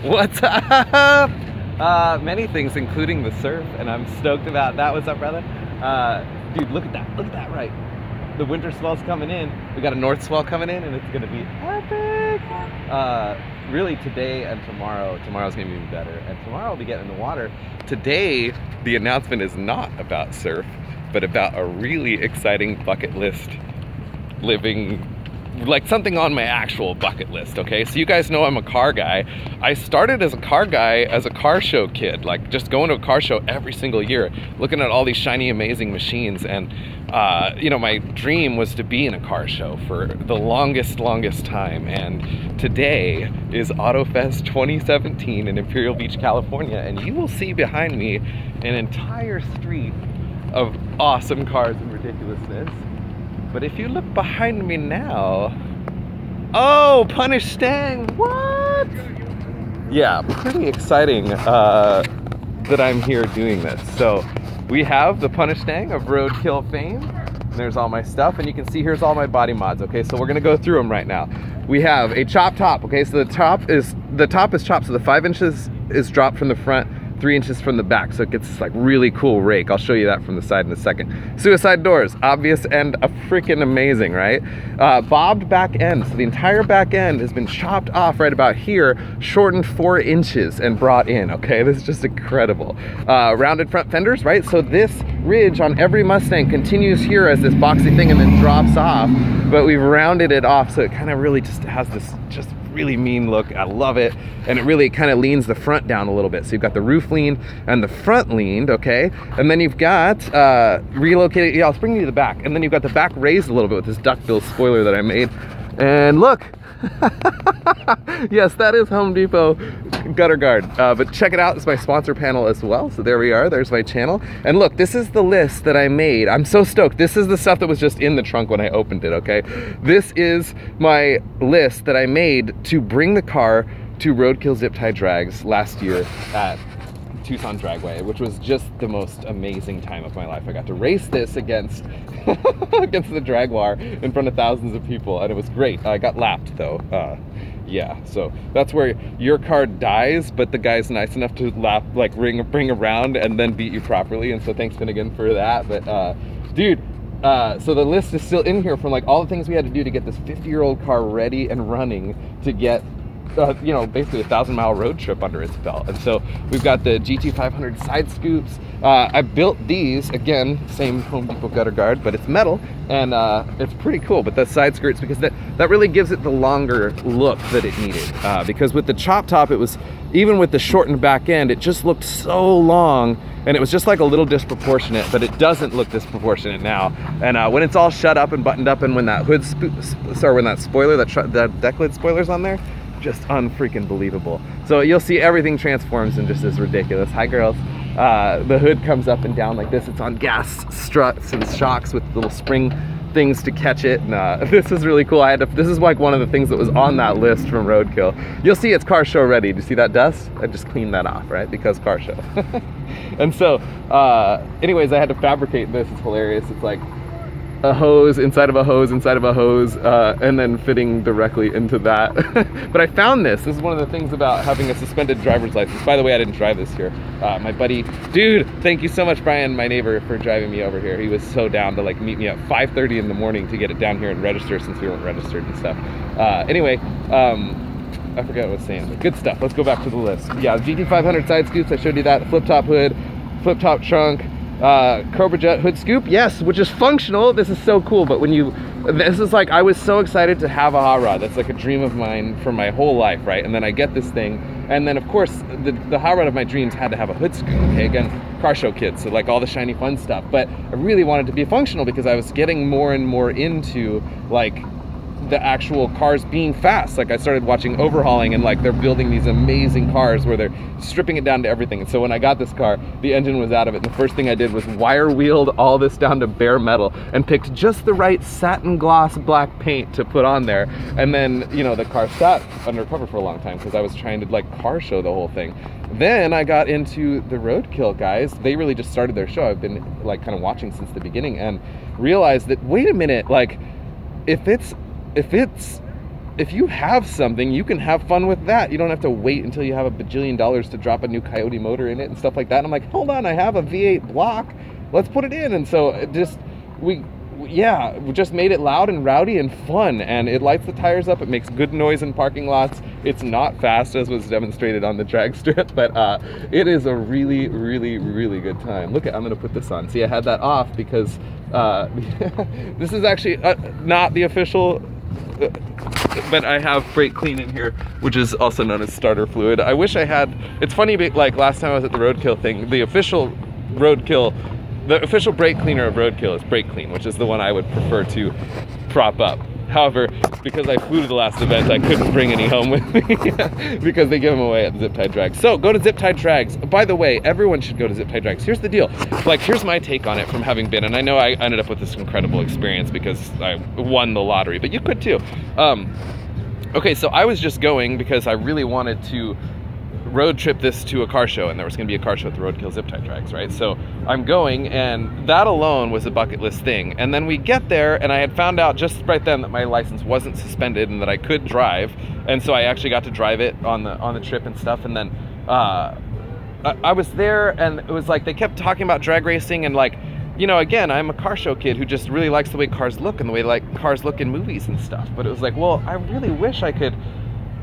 What's up? Many things, including the surf, and I'm stoked about that. What's up, brother? Dude, look at that. Look at that, right? The winter swell's coming in. We got a north swell coming in, and it's gonna be epic. Really, today and tomorrow. Tomorrow's gonna be even better, and tomorrow I'll be getting in the water. Today, the announcement is not about surf, but about a really exciting bucket list living, like something on my actual bucket list, okay? So you guys know I'm a car guy. I started as a car guy, as a car show kid, like just going to a car show every single year, looking at all these shiny, amazing machines. And, you know, my dream was to be in a car show for the longest time. And today is AutoFest 2017 in Imperial Beach, California. And you will see behind me an entire street of awesome cars and ridiculousness. But if you look behind me now, oh, Punish Stang, what? Yeah, pretty exciting that I'm here doing this. So we have the Punish Stang of roadkill fame. There's all my stuff, and you can see here's all my body mods. Okay, so we're gonna go through them right now. We have a chop top. Okay, so the top is chopped, so the 5 inches is dropped from the front, 3 inches from the back, so it gets this like really cool rake. I'll show you that from the side in a second. Suicide doors, obvious and a freaking amazing, right? Bobbed back end, so the entire back end has been chopped off right about here, shortened 4 inches and brought in, okay? This is just incredible. Rounded front fenders, right? So this ridge on every Mustang continues here as this boxy thing and then drops off, but we've rounded it off so it kind of really just has this just really mean look. I love it. And it really kind of leans the front down a little bit. So you've got the roof lean and the front leaned, okay? And then you've got relocated, yeah, I'll bring you to the back. And then you've got the back raised a little bit with this duckbill spoiler that I made. And look, yes, that is Home Depot gutter guard. But check it out, it's my sponsor panel as well. So there we are, there's my channel. And look, this is the list that I made. I'm so stoked. This is the stuff that was just in the trunk when I opened it, okay? This is my list that I made to bring the car to Roadkill Zip Tie Drags last year at Tucson Dragway, which was just the most amazing time of my life. I got to race this against against the Dragwar in front of thousands of people, and it was great. I got lapped though. Yeah, so that's where your car dies, but the guy's nice enough to lap, like bring around and then beat you properly. And so thanks Finnegan for that. But dude, so the list is still in here from like all the things we had to do to get this 50-year-old car ready and running to get you know, basically a 1,000-mile road trip under its belt. And so we've got the GT500 side scoops. I built these, again, same Home Depot gutter guard, but it's metal, and it's pretty cool. But the side skirts, because that really gives it the longer look that it needed. Because with the chop top, it was, even with the shortened back end, it just looked so long, and it was just like a little disproportionate, but it doesn't look disproportionate now. And when it's all shut up and buttoned up, and when that hood, when that spoiler, that deck lid spoiler's on there, just unfreaking believable. So you'll see everything transforms and just is ridiculous. Hi girls. The hood comes up and down like this. It's on gas struts and shocks with little spring things to catch it. And this is really cool. This is like one of the things that was on that list from Roadkill. You'll see it's car show ready. Do you see that dust? I just cleaned that off, right? Because car show. And so, anyways, I had to fabricate this. It's hilarious. It's like a hose inside of a hose inside of a hose, and then fitting directly into that. But I found this. This is one of the things about having a suspended driver's license. By the way, I didn't drive this here. My buddy, dude, thank you so much, Brian, my neighbor, for driving me over here. He was so down to like meet me at 5:30 in the morning to get it down here and register, since we weren't registered and stuff. Anyway, I forgot what I was saying, but good stuff. Let's go back to the list. Yeah, GT500 side scoops, I showed you that. Flip top hood, flip top trunk, Cobra Jet hood scoop, yes, which is functional. This is so cool. But this is like, I was so excited to have a hot rod. That's like a dream of mine for my whole life, right? And then I get this thing, and then of course the hot rod of my dreams had to have a hood scoop. Okay, again, car show kids, so like all the shiny fun stuff. But I really wanted to be functional because I was getting more and more into like the actual cars being fast. Like I started watching overhauling, and like they're building these amazing cars where they're stripping it down to everything. And so when I got this car, the engine was out of it, and the first thing I did was wire wheeled all this down to bare metal and picked just the right satin gloss black paint to put on there. And then, you know, the car sat undercover for a long time because I was trying to like car show the whole thing. Then I got into the Roadkill guys. They really just started their show. I've been like kind of watching since the beginning, and realized that, wait a minute, like if it's if you have something, you can have fun with that. You don't have to wait until you have a bajillion dollars to drop a new Coyote motor in it and stuff like that. And I'm like, hold on, I have a V8 block. Let's put it in. And so we just made it loud and rowdy and fun, and it lights the tires up. It makes good noise in parking lots. It's not fast, as was demonstrated on the drag strip, but it is a really, really, really good time. Look, I'm gonna put this on. See, I had that off because this is actually not the official, but I have brake clean in here, which is also known as starter fluid. I wish I had, it's funny, like last time I was at the Roadkill thing, the official brake cleaner of Roadkill is Brake Clean, which is the one I would prefer to prop up. However, because I flew to the last event, I couldn't bring any home with me because they give them away at the Zip Tie Drags. So go to Zip Tie Drags. By the way, everyone should go to Zip Tie Drags. Here's the deal. Like, here's my take on it from having been, and I know I ended up with this incredible experience because I won the lottery, but you could too. Okay, so I was just going because I really wanted to road trip this to a car show, and there was going to be a car show at the Roadkill Zip Tie Drags, right? So I'm going, and that alone was a bucket list thing. And then we get there, and I had found out just right then that my license wasn't suspended and that I could drive, and so I actually got to drive it on the trip and stuff. And then I was there, and it was like they kept talking about drag racing, and like, you know, again, I'm a car show kid who just really likes the way cars look and the way like cars look in movies and stuff. But it was like, well, I really wish I could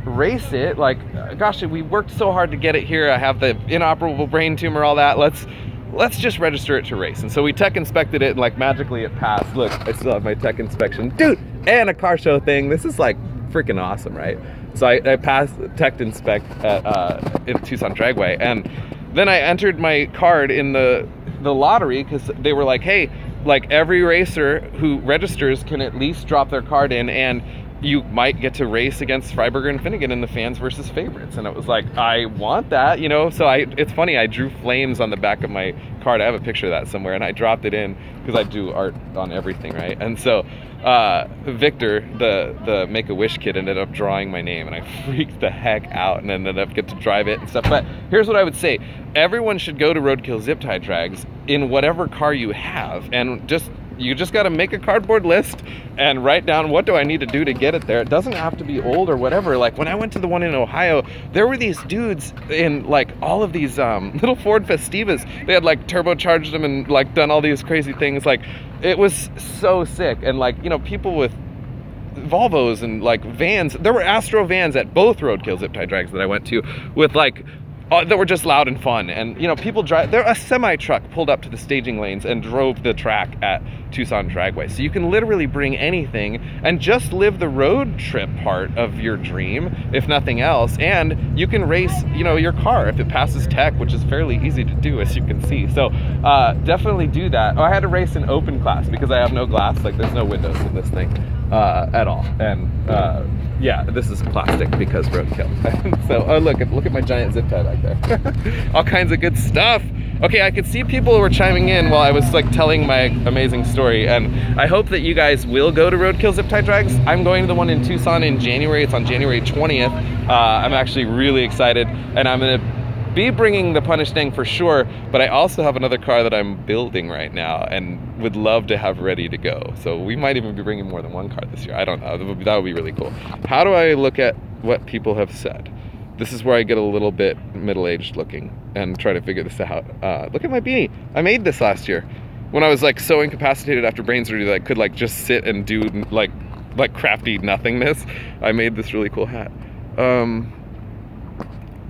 race it. Like, gosh, we worked so hard to get it here. I have the inoperable brain tumor, all that. Let's just register it to race. And so we tech inspected it, and like magically it passed. Look, I still have my tech inspection, dude, and a car show thing. This is like freaking awesome, right? So I passed tech inspect at in Tucson Dragway, and then I entered my card in the lottery because they were like, hey, like every racer who registers can at least drop their card in, and you might get to race against Freiberger and Finnegan in the fans versus favorites. And it was like, I want that, you know? So it's funny, I drew flames on the back of my card. I have a picture of that somewhere, and I dropped it in because I do art on everything, right? And so Victor, the Make-A-Wish kid, ended up drawing my name, and I freaked the heck out and ended up getting to drive it and stuff. But here's what I would say. Everyone should go to Roadkill Zip Tie Drags in whatever car you have, and you just got to make a cardboard list and write down, what do I need to do to get it there? It doesn't have to be old or whatever. Like when I went to the one in Ohio, there were these dudes in like all of these little Ford Festivas. They had like turbocharged them and like done all these crazy things. Like it was so sick. And like, you know, people with Volvos and like vans, there were Astro vans at both Roadkill Zip Tie Drags that I went to with like that were just loud and fun. And you know, people drive, a semi truck pulled up to the staging lanes and drove the track at Tucson Dragway. So you can literally bring anything and just live the road trip part of your dream, if nothing else. And you can race, you know, your car if it passes tech, which is fairly easy to do, as you can see. So definitely do that. Oh, I had to race in open class because I have no glass, like there's no windows in this thing at all. And yeah, this is plastic because roadkill. So, oh look at my giant zip tie back there. All kinds of good stuff. Okay, I could see people were chiming in while I was like telling my amazing story, and I hope that you guys will go to Roadkill Zip Tie Drags. I'm going to the one in Tucson in January. It's on January 20th. I'm actually really excited, and I'm gonna be bringing the Punish Dang for sure, but I also have another car that I'm building right now and would love to have ready to go. So we might even be bringing more than one car this year. I don't know, that would be really cool. How do I look at what people have said? This is where I get a little bit middle-aged looking and try to figure this out. Look at my beanie. I made this last year when I was like so incapacitated after brain surgery that I could like just sit and do like crafty nothingness. I made this really cool hat.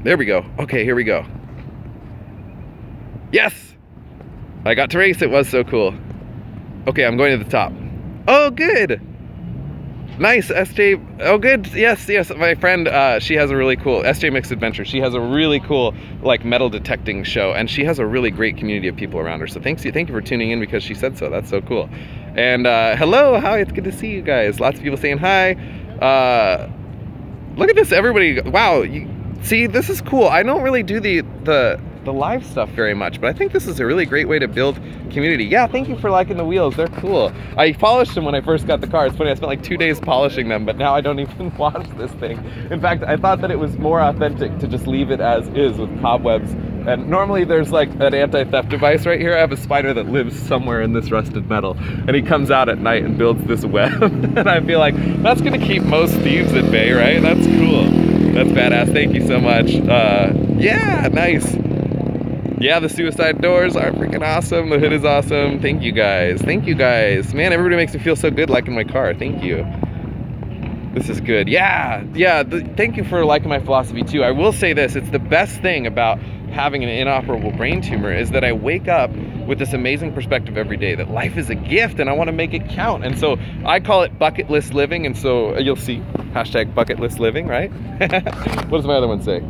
There we go. Okay, here we go. Yes! I got to race. It was so cool. Okay, I'm going to the top. Oh, good! Nice, SJ. Oh, good. Yes. My friend, she has a really cool, SJ Mixed Adventure. She has a really cool, like, metal detecting show, and she has a really great community of people around her. So thank you for tuning in because she said so. That's so cool. And hello, hi, it's good to see you guys. Lots of people saying hi. Look at this, everybody. Wow. See, this is cool. I don't really do the live stuff very much, but I think this is a really great way to build community. Yeah, thank you for liking the wheels. They're cool. I polished them when I first got the car. It's funny, I spent like 2 days polishing them, but now I don't even wash this thing. In fact, I thought that it was more authentic to just leave it as is with cobwebs And normally there's like an anti-theft device right here. I have a spider that lives somewhere in this rusted metal, and he comes out at night and builds this web. And I feel like that's gonna keep most thieves at bay, right? That's cool. That's badass. Thank you so much. Yeah, nice. Yeah, the suicide doors are freaking awesome. The hood is awesome. Thank you guys. Thank you guys. Man, everybody makes me feel so good liking my car. Thank you. This is good. Yeah. Thank you for liking my philosophy too. I will say this, it's the best thing about having an inoperable brain tumor is that I wake up with this amazing perspective every day that life is a gift and I want to make it count. And so I call it bucket list living. And so you'll see hashtag bucket list living, right? What does my other one say?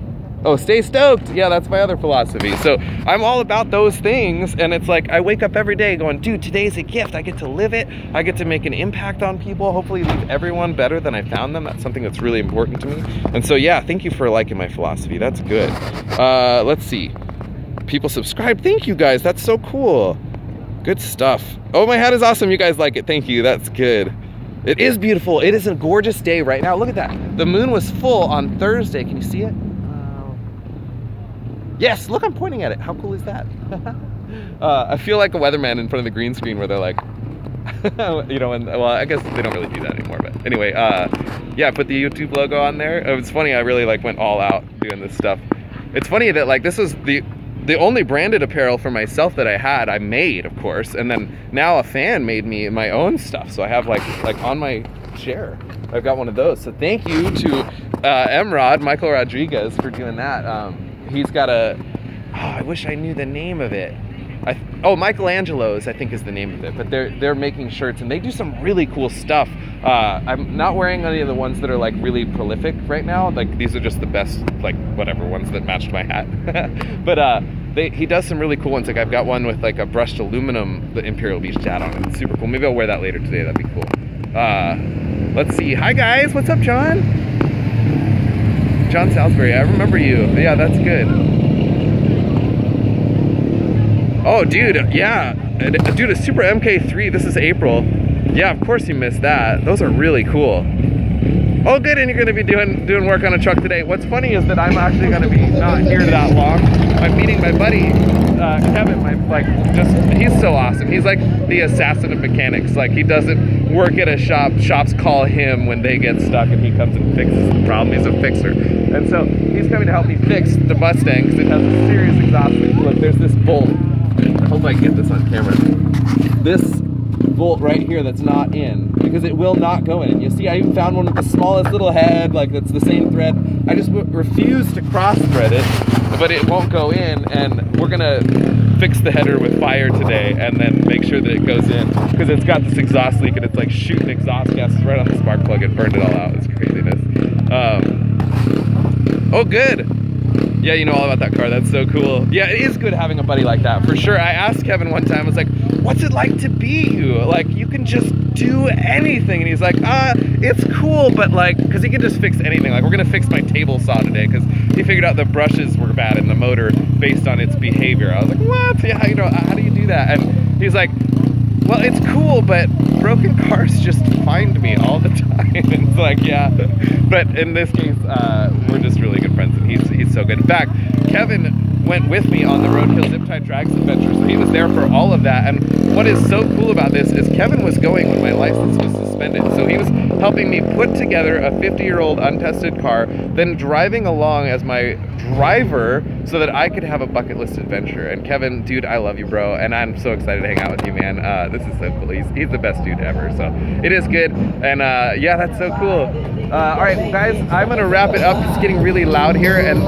Oh, stay stoked. Yeah, that's my other philosophy. So I'm all about those things. And it's like, I wake up every day going, dude, today's a gift. I get to live it. I get to make an impact on people. Hopefully leave everyone better than I found them. That's something that's really important to me. And so, yeah, thank you for liking my philosophy. That's good. Let's see. People subscribe. Thank you guys. That's so cool. Good stuff. Oh, my hat is awesome. You guys like it. Thank you. That's good. It is beautiful. It is a gorgeous day right now. Look at that. The moon was full on Thursday. Can you see it? Yes, look, I'm pointing at it. How cool is that? I feel like a weatherman in front of the green screen where they're like, you know, and well, I guess they don't really do that anymore, but anyway, yeah, I put the YouTube logo on there. It was funny, I really like went all out doing this stuff. It's funny that like this was the only branded apparel for myself that I had, I made, of course, and then now a fan made me my own stuff. So I have like on my chair, I've got one of those. So thank you to Emrod, Michael Rodriguez, for doing that. He's got a, oh, I wish I knew the name of it. Michelangelo's, I think is the name of it, but they're making shirts and they do some really cool stuff. I'm not wearing any of the ones that are like really prolific right now. Like these are just the best, like whatever ones that matched my hat. But he does some really cool ones. Like I've got one with like a brushed aluminum, the Imperial Beach tat on it. It's super cool. Maybe I'll wear that later today. That'd be cool. Let's see. Hi guys, what's up, John? John Southbury, I remember you. Yeah, that's good. Oh, dude, yeah. Dude, a Super MK3, this is April. Yeah, of course you missed that. Those are really cool. Oh, good, and you're gonna be doing work on a truck today. What's funny is that I'm actually gonna be not here that long. I'm meeting my buddy, Kevin, he's so awesome. He's like the assassin of mechanics. Like he doesn't work at a shop, shops call him when they get stuck and he comes and fixes the problem. He's a fixer. And so he's coming to help me fix the Mustang because it has a serious exhaust leak. Look, there's this bolt. I hope I can get this on camera. This bolt right here that's not in because it will not go in. You see, I even found one with the smallest little head, like that's the same thread. I just refuse to cross thread it, but it won't go in, and we're gonna fix the header with fire today and then make sure that it goes in because it's got this exhaust leak and it's like shooting exhaust gases right on the spark plug. It burned it all out. It's craziness. Oh, good. Yeah, you know all about that car. That's so cool. Yeah, it is good having a buddy like that, for sure. I asked Kevin one time, I was like, what's it like to be you? Like, you can just do anything. And he's like, it's cool, but like, because he can just fix anything. Like, we're going to fix my table saw today because he figured out the brushes were bad in the motor based on its behavior. I was like, what? Yeah, you know, how do you do that? And he's like, well, it's cool, but broken cars just find me all the time. And it's like, yeah. But in this case, we're just really good friends, and he's so good. In fact, Kevin went with me on the Roadkill Zip Tie Drags adventure, so he was there for all of that. And what is so cool about this is Kevin was going when my license was suspended, so he was helping me put together a 50-year-old untested car, then driving along as my driver so that I could have a bucket list adventure. And Kevin, dude, I love you, bro, and I'm so excited to hang out with you, man. This is so cool. He's the best dude ever, so it is good. And yeah, that's so cool. All right, guys, I'm gonna wrap it up. It's getting really loud here, and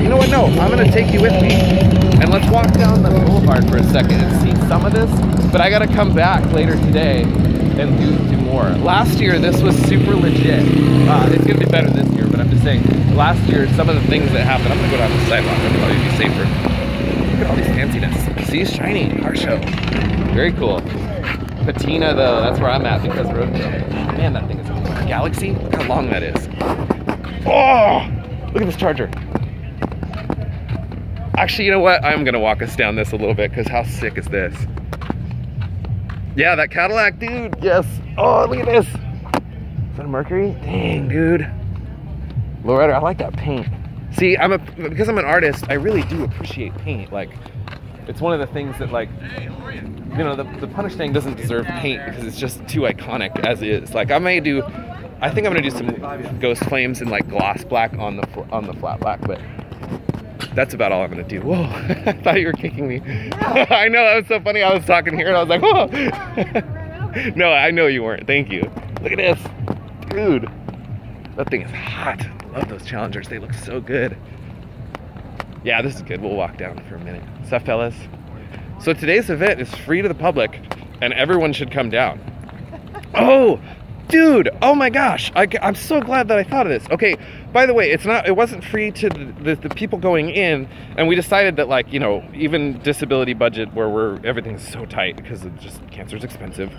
you know what? No, I'm gonna take you with me, and let's walk down the boulevard for a second and see some of this. But I gotta come back later today and do more. Last year, this was super legit. It's gonna be better this year, but I'm just saying, last year, some of the things that happened, I'm gonna go down the sidewalk, it'll probably be safer. Look at all these fanciness. See, it's shiny, car show. Very cool. Patina, though, that's where I'm at because Roadkill. Man, that thing is a galaxy. Look how long that is. Oh, look at this charger. Actually, you know what? I'm gonna walk us down this a little bit because how sick is this? Yeah, that Cadillac, dude. Yes. Oh, look at this. Is that a Mercury? Dang, dude. Lowrider, I like that paint. See, because I'm an artist, I really do appreciate paint. Like, it's one of the things that, like, you know, the Punish thing doesn't deserve paint because it's just too iconic as is. Like, I think I'm gonna do some ghost flames in like gloss black on the flat black, but that's about all I'm gonna do. Whoa, I thought you were kicking me. I know, that was so funny. I was talking here and I was like, whoa. No, I know you weren't. Thank you. Look at this, dude. That thing is hot. I love those Challengers. They look so good. Yeah, this is good. We'll walk down for a minute. What's up, fellas? So today's event is free to the public, and everyone should come down. Oh, dude! Oh my gosh! I'm so glad that I thought of this. Okay, by the way, it wasn't free to the people going in, and we decided that, like, you know, even disability budget where everything's so tight because of just cancer's expensive.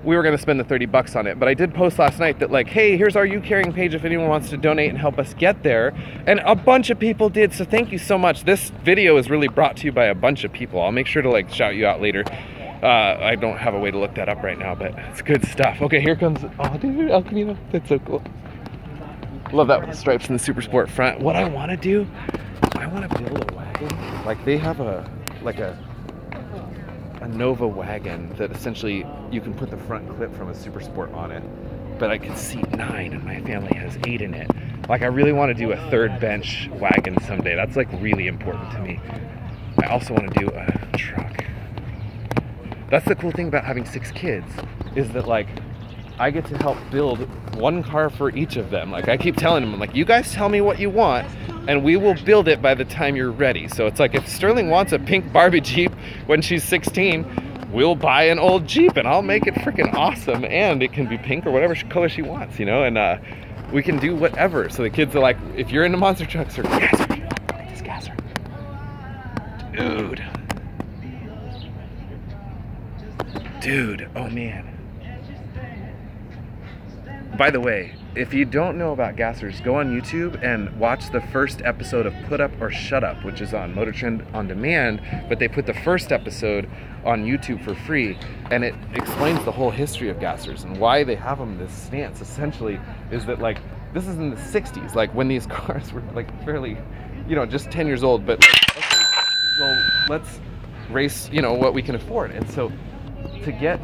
We were gonna spend the $30 on it, but I did post last night that, like, hey, here's our You Caring page if anyone wants to donate and help us get there, and a bunch of people did, so thank you so much. This video is really brought to you by a bunch of people. I'll make sure to, like, shout you out later. I don't have a way to look that up right now, but it's good stuff. Okay, here comes, oh dude, El Camino, that's so cool. Love that with the stripes and the Super Sport front. What I wanna do, I wanna build a wagon. Like, they have a Nova wagon that essentially you can put the front clip from a Super Sport on it, but I can seat 9 and my family has 8 in it. Like, I really want to do a third bench wagon someday. That's like really important to me. I also want to do a truck. That's the cool thing about having 6 kids, is that, like, I get to help build one car for each of them. Like, I keep telling them, like, you guys tell me what you want and we will build it by the time you're ready. So it's like, if Sterling wants a pink Barbie Jeep when she's 16, we'll buy an old Jeep and I'll make it freaking awesome, and it can be pink or whatever color she wants, you know, and we can do whatever. So the kids are like, if you're into monster trucks or gasser, look at this gasser. Dude, oh man. By the way, if you don't know about gassers, go on YouTube and watch the first episode of Put Up or Shut Up, which is on Motor Trend On Demand, but they put the first episode on YouTube for free, and it explains the whole history of gassers and why they have them this stance. Essentially is that, like, this is in the 60s, like when these cars were like fairly, you know, just 10 years old, but like, okay, well, let's race, you know, what we can afford. And so to get,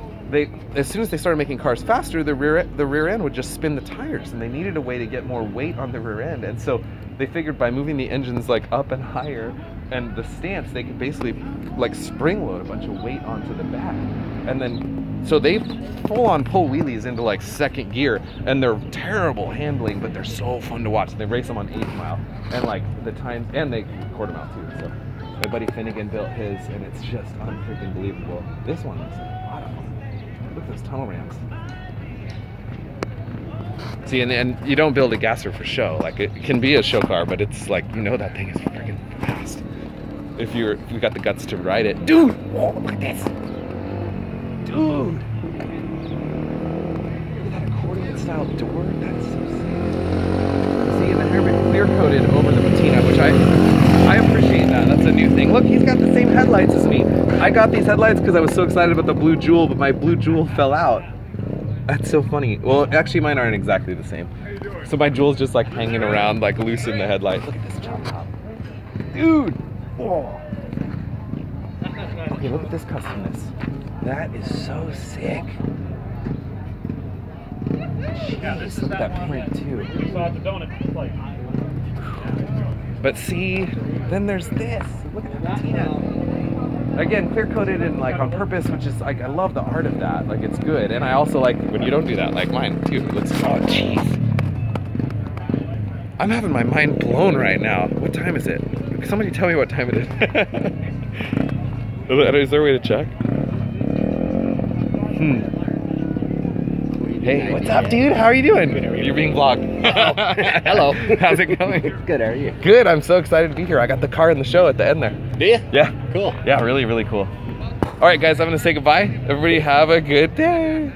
as soon as they started making cars faster, the rear end would just spin the tires, and they needed a way to get more weight on the rear end. And so they figured by moving the engines like up and higher and the stance, they could basically like spring load a bunch of weight onto the back. And then so they full on pull wheelies into like second gear, and they're terrible handling, but they're so fun to watch. They race them on 8th Mile, and like the times, and they quarter mile too. So my buddy Finnegan built his, and it's just unfreaking believable. This one looks like a lot of fun. Look at those tunnel ramps. See, and you don't build a gasser for show. Like, it can be a show car, but it's like, you know, that thing is freaking fast. If you got the guts to ride it. Dude, whoa, look at this. Dude. Look at that accordion style door. That's so sick. See, and then they're clear coated over the patina, which I appreciate that. That's a new thing. Look, he's got the same headlights as me. I got these headlights because I was so excited about the blue jewel, but my blue jewel fell out. That's so funny. Well, actually, mine aren't exactly the same. So my jewel's just like hanging around, like loose in the headlight. Look at this chop top. Dude! Whoa. Okay, look at this customness. That is so sick. Jeez, look at that print too. But see, then there's this. Look at the patina. Again, clear coated and like on purpose, which is like, I love the art of that. Like, it's good. And I also like when you don't do that, like mine too. It looks, oh jeez. I'm having my mind blown right now. What time is it? Somebody tell me what time it is. Is there a way to check? Hey, what's up, dude? How are you doing? You're being vlogged. Hello. How's it going? Good, how are you? Good, I'm so excited to be here. I got the car in the show at the end there. Do you? Yeah. Cool. Yeah, really, really cool. All right, guys, I'm gonna say goodbye. Everybody have a good day.